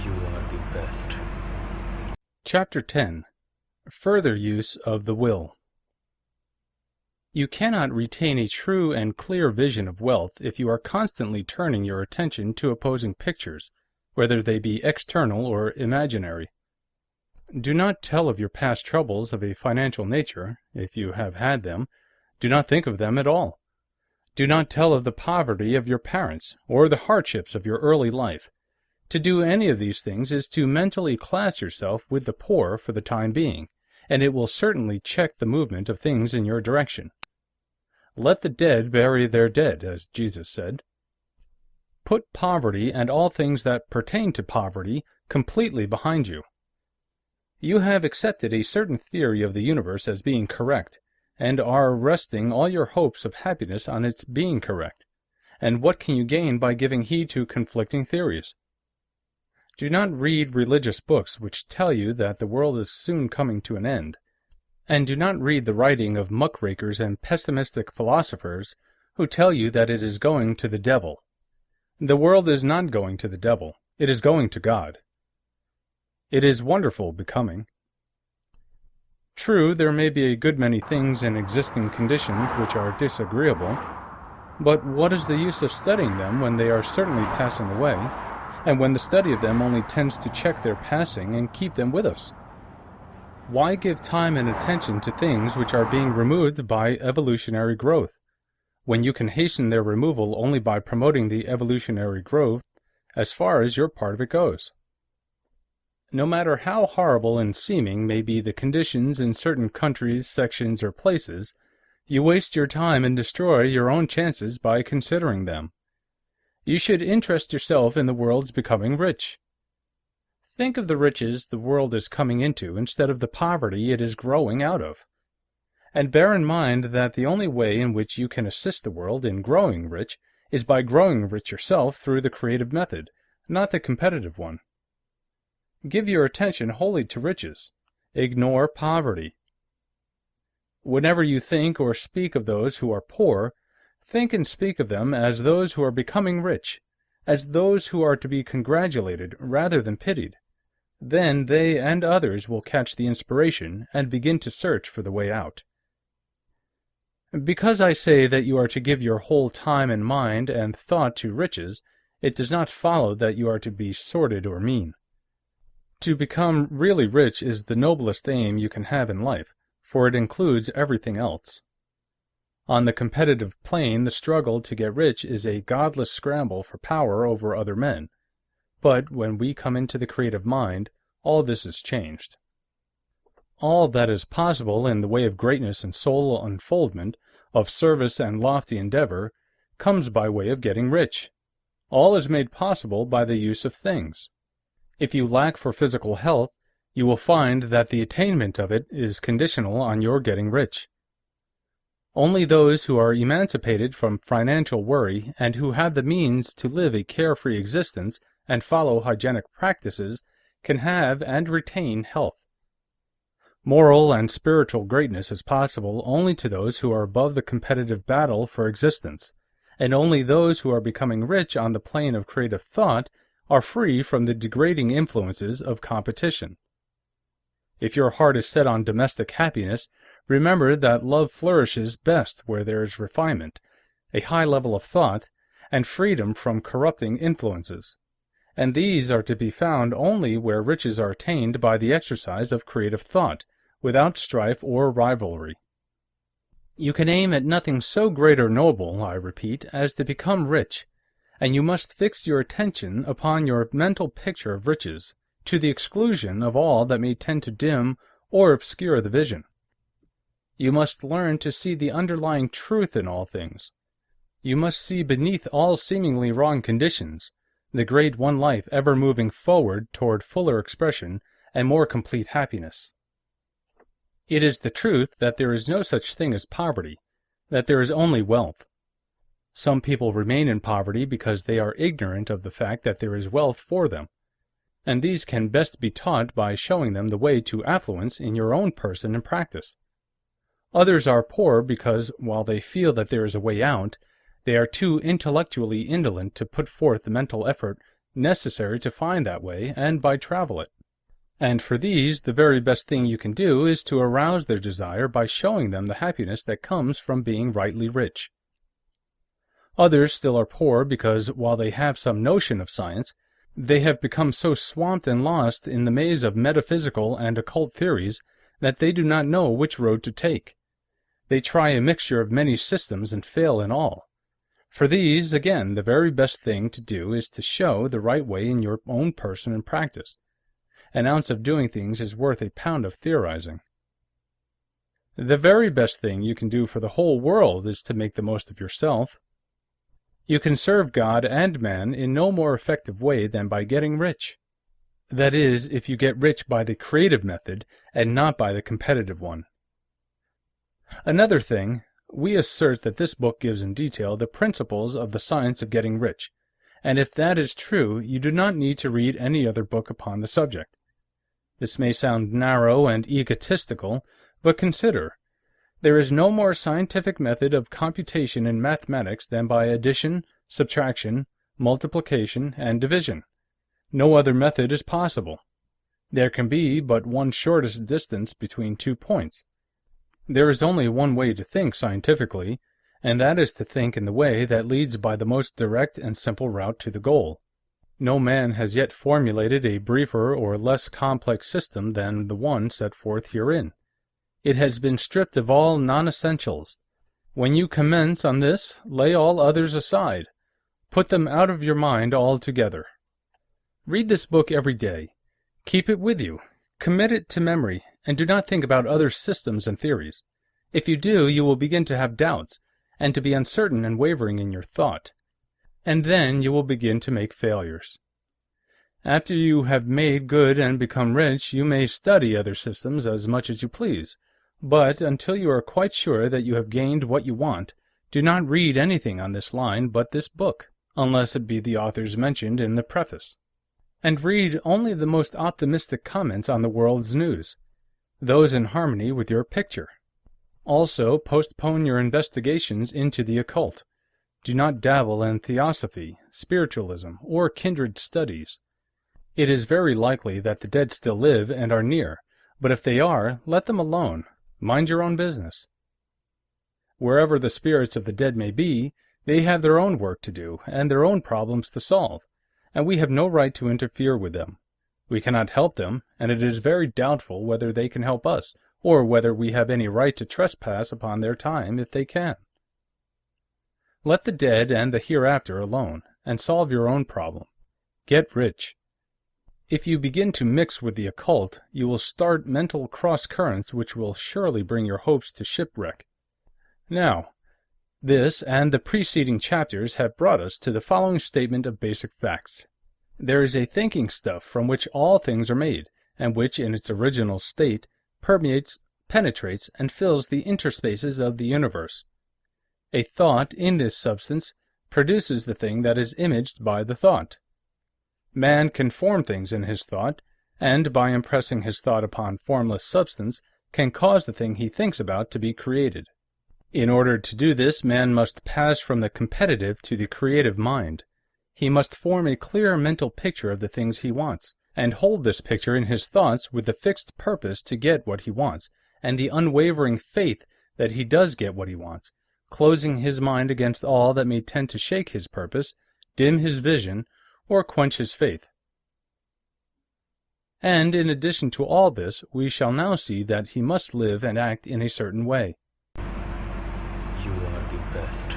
You are the best. Chapter 10. Further Use of the Will. You cannot retain a true and clear vision of wealth if you are constantly turning your attention to opposing pictures, whether they be external or imaginary. Do not tell of your past troubles of a financial nature, if you have had them. Do not think of them at all. Do not tell of the poverty of your parents, or the hardships of your early life. To do any of these things is to mentally class yourself with the poor for the time being, and it will certainly check the movement of things in your direction. Let the dead bury their dead, as Jesus said. Put poverty and all things that pertain to poverty completely behind you. You have accepted a certain theory of the universe as being correct, and are resting all your hopes of happiness on its being correct. And what can you gain by giving heed to conflicting theories? Do not read religious books which tell you that the world is soon coming to an end, and do not read the writing of muckrakers and pessimistic philosophers who tell you that it is going to the devil. The world is not going to the devil, it is going to God. It is wonderful becoming. True, there may be a good many things in existing conditions which are disagreeable, but what is the use of studying them when they are certainly passing away, and when the study of them only tends to check their passing and keep them with us? Why give time and attention to things which are being removed by evolutionary growth, when you can hasten their removal only by promoting the evolutionary growth as far as your part of it goes? No matter how horrible in seeming may be the conditions in certain countries, sections, or places, you waste your time and destroy your own chances by considering them. You should interest yourself in the world's becoming rich. Think of the riches the world is coming into instead of the poverty it is growing out of. And bear in mind that the only way in which you can assist the world in growing rich is by growing rich yourself through the creative method, not the competitive one. Give your attention wholly to riches. Ignore poverty. Whenever you think or speak of those who are poor, think and speak of them as those who are becoming rich, as those who are to be congratulated rather than pitied. Then they and others will catch the inspiration and begin to search for the way out. Because I say that you are to give your whole time and mind and thought to riches, it does not follow that you are to be sordid or mean. To become really rich is the noblest aim you can have in life, for it includes everything else. On the competitive plane, the struggle to get rich is a godless scramble for power over other men. But when we come into the creative mind, all this is changed. All that is possible in the way of greatness and soul unfoldment, of service and lofty endeavor, comes by way of getting rich. All is made possible by the use of things. If you lack for physical health, you will find that the attainment of it is conditional on your getting rich. Only those who are emancipated from financial worry and who have the means to live a carefree existence and follow hygienic practices can have and retain health. Moral and spiritual greatness is possible only to those who are above the competitive battle for existence, and only those who are becoming rich on the plane of creative thought are free from the degrading influences of competition. If your heart is set on domestic happiness, remember that love flourishes best where there is refinement, a high level of thought, and freedom from corrupting influences, and these are to be found only where riches are attained by the exercise of creative thought, without strife or rivalry. You can aim at nothing so great or noble, I repeat, as to become rich, and you must fix your attention upon your mental picture of riches, to the exclusion of all that may tend to dim or obscure the vision. You must learn to see the underlying truth in all things. You must see beneath all seemingly wrong conditions the great one life ever moving forward toward fuller expression and more complete happiness. It is the truth that there is no such thing as poverty, that there is only wealth. Some people remain in poverty because they are ignorant of the fact that there is wealth for them, and these can best be taught by showing them the way to affluence in your own person and practice. Others are poor because, while they feel that there is a way out, they are too intellectually indolent to put forth the mental effort necessary to find that way, and by travel it. And for these, the very best thing you can do is to arouse their desire by showing them the happiness that comes from being rightly rich. Others still are poor because, while they have some notion of science, they have become so swamped and lost in the maze of metaphysical and occult theories that they do not know which road to take. They try a mixture of many systems and fail in all. For these, again, the very best thing to do is to show the right way in your own person and practice. An ounce of doing things is worth a pound of theorizing. The very best thing you can do for the whole world is to make the most of yourself. You can serve God and man in no more effective way than by getting rich. That is, if you get rich by the creative method and not by the competitive one. Another thing, we assert that this book gives in detail the principles of the science of getting rich, and if that is true, you do not need to read any other book upon the subject. This may sound narrow and egotistical, but consider, there is no more scientific method of computation in mathematics than by addition, subtraction, multiplication, and division. No other method is possible. There can be but one shortest distance between 2 points. There is only one way to think scientifically, and that is to think in the way that leads by the most direct and simple route to the goal. No man has yet formulated a briefer or less complex system than the one set forth herein. It has been stripped of all non-essentials. When you commence on this, lay all others aside. Put them out of your mind altogether. Read this book every day. Keep it with you. Commit it to memory, and do not think about other systems and theories. If you do, you will begin to have doubts, and to be uncertain and wavering in your thought. And then you will begin to make failures. After you have made good and become rich, you may study other systems as much as you please, but until you are quite sure that you have gained what you want, do not read anything on this line but this book, unless it be the authors mentioned in the preface. And read only the most optimistic comments on the world's news, those in harmony with your picture. Also, postpone your investigations into the occult. Do not dabble in theosophy, spiritualism, or kindred studies. It is very likely that the dead still live and are near, but if they are, let them alone. Mind your own business. Wherever the spirits of the dead may be, they have their own work to do and their own problems to solve, and we have no right to interfere with them. We cannot help them, and it is very doubtful whether they can help us, or whether we have any right to trespass upon their time if they can. Let the dead and the hereafter alone, and solve your own problem. Get rich. If you begin to mix with the occult, you will start mental cross-currents which will surely bring your hopes to shipwreck. Now, this and the preceding chapters have brought us to the following statement of basic facts. There is a thinking stuff from which all things are made, and which, in its original state, permeates, penetrates, and fills the interspaces of the universe. A thought in this substance produces the thing that is imaged by the thought. Man can form things in his thought, and by impressing his thought upon formless substance, can cause the thing he thinks about to be created. In order to do this, man must pass from the competitive to the creative mind. He must form a clear mental picture of the things he wants, and hold this picture in his thoughts with the fixed purpose to get what he wants, and the unwavering faith that he does get what he wants, closing his mind against all that may tend to shake his purpose, dim his vision, or quench his faith. And in addition to all this, we shall now see that he must live and act in a certain way. You are the best.